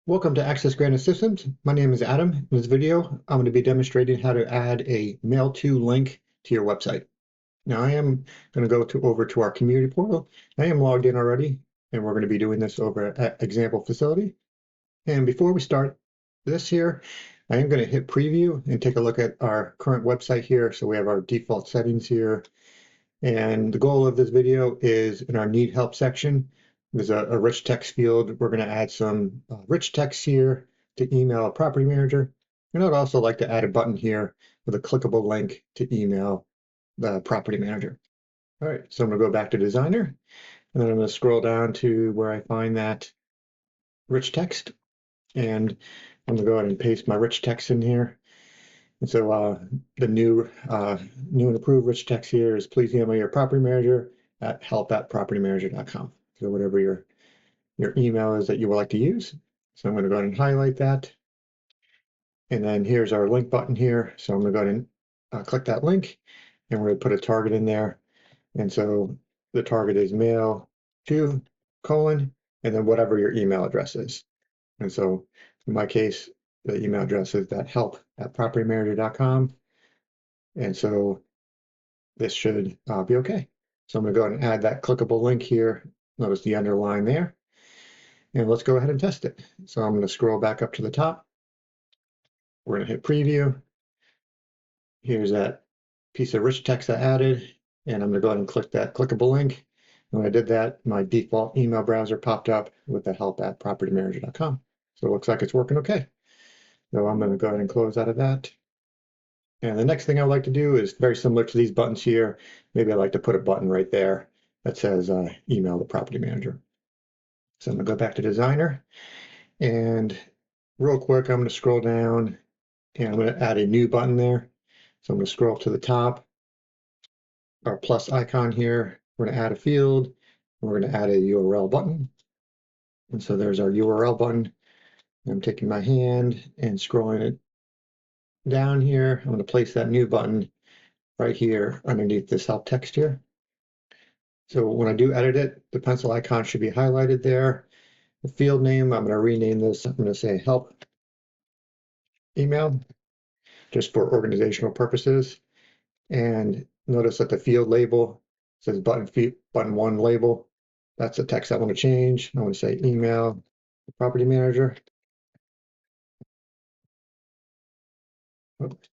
Welcome to Access Granite Systems. My name is Adam. In this video, I'm going to be demonstrating how to add a mail-to link to your website. Now, I am going to go over to our community portal. I am logged in already, and we're going to be doing this over at Example Facility. And before we start this here, I am going to hit preview and take a look at our current website here. So we have our default settings here. And the goal of this video is in our need help section, there's a rich text field. We're going to add some rich text here to email a property manager. And I'd also like to add a button here with a clickable link to email the property manager. All right, so I'm going to go back to Designer, and then I'm going to scroll down to where I find that rich text. And I'm going to go ahead and paste my rich text in here. And so the new and improved rich text here is please email your property manager at help@propertymanager.com. So whatever your email is that you would like to use. So I'm going to go ahead and highlight that. And then here's our link button here. So I'm going to go ahead and click that link, and we're going to put a target in there. And so the target is mail to : and then whatever your email address is. And so in my case, the email address is that help@propertymanager.com. And so this should be okay. So I'm going to go ahead and add that clickable link here. Notice the underline there. And let's go ahead and test it. So I'm going to scroll back up to the top. We're going to hit preview. Here's that piece of rich text I added. And I'm going to go ahead and click that clickable link. And when I did that, my default email browser popped up with the help@propertymanager.com. So it looks like it's working okay. So I'm going to go ahead and close out of that. And the next thing I would like to do is very similar to these buttons here. Maybe I'd like to put a button right there that says email the property manager. So I'm going to go back to Designer, and real quick, I'm going to scroll down and I'm going to add a new button there. So I'm going to scroll up to the top, our plus icon here. We're going to add a field. We're going to add a URL button. And so there's our URL button. I'm taking my hand and scrolling it down here. I'm going to place that new button right here underneath this help text here. So when I do edit it, the pencil icon should be highlighted there. The field name, I'm going to rename this. I'm going to say help email, just for organizational purposes. And notice that the field label says button one label. That's the text I want to change. I want to say email the property manager. Oops,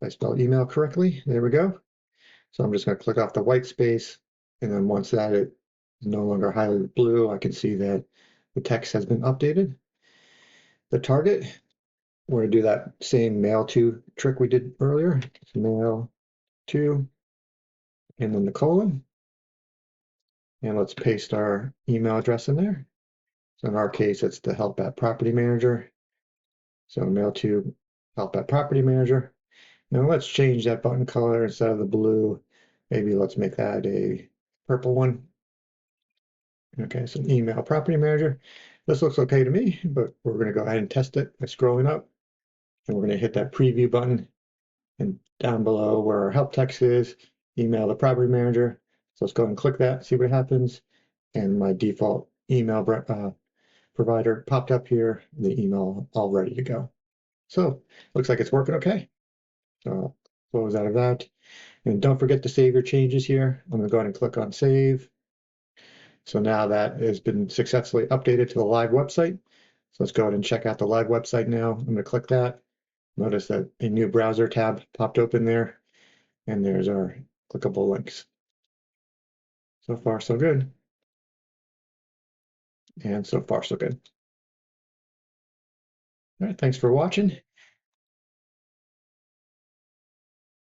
I spelled email correctly. There we go. So I'm just going to click off the white space. And then once that is no longer highlighted blue, I can see that the text has been updated. The target, we're going to do that same mail to trick we did earlier. Mail to, and then the colon. And let's paste our email address in there. So in our case, it's the help@property manager. So mail to help@property manager. Now let's change that button color. Instead of the blue, maybe let's make that a purple one. Okay, so email property manager. This looks okay to me, but we're going to go ahead and test it by scrolling up. And we're going to hit that preview button. And down below where our help text is, email the property manager. So let's go ahead and click that, see what happens. And my default email provider popped up here, the email all ready to go. So looks like it's working okay. So I'll close out of that. And don't forget to save your changes here. I'm going to go ahead and click on save. So now that has been successfully updated to the live website. So let's go ahead and check out the live website now. I'm going to click that. Notice that a new browser tab popped open there. And there's our clickable links. So far, so good. And so far, so good. All right, thanks for watching.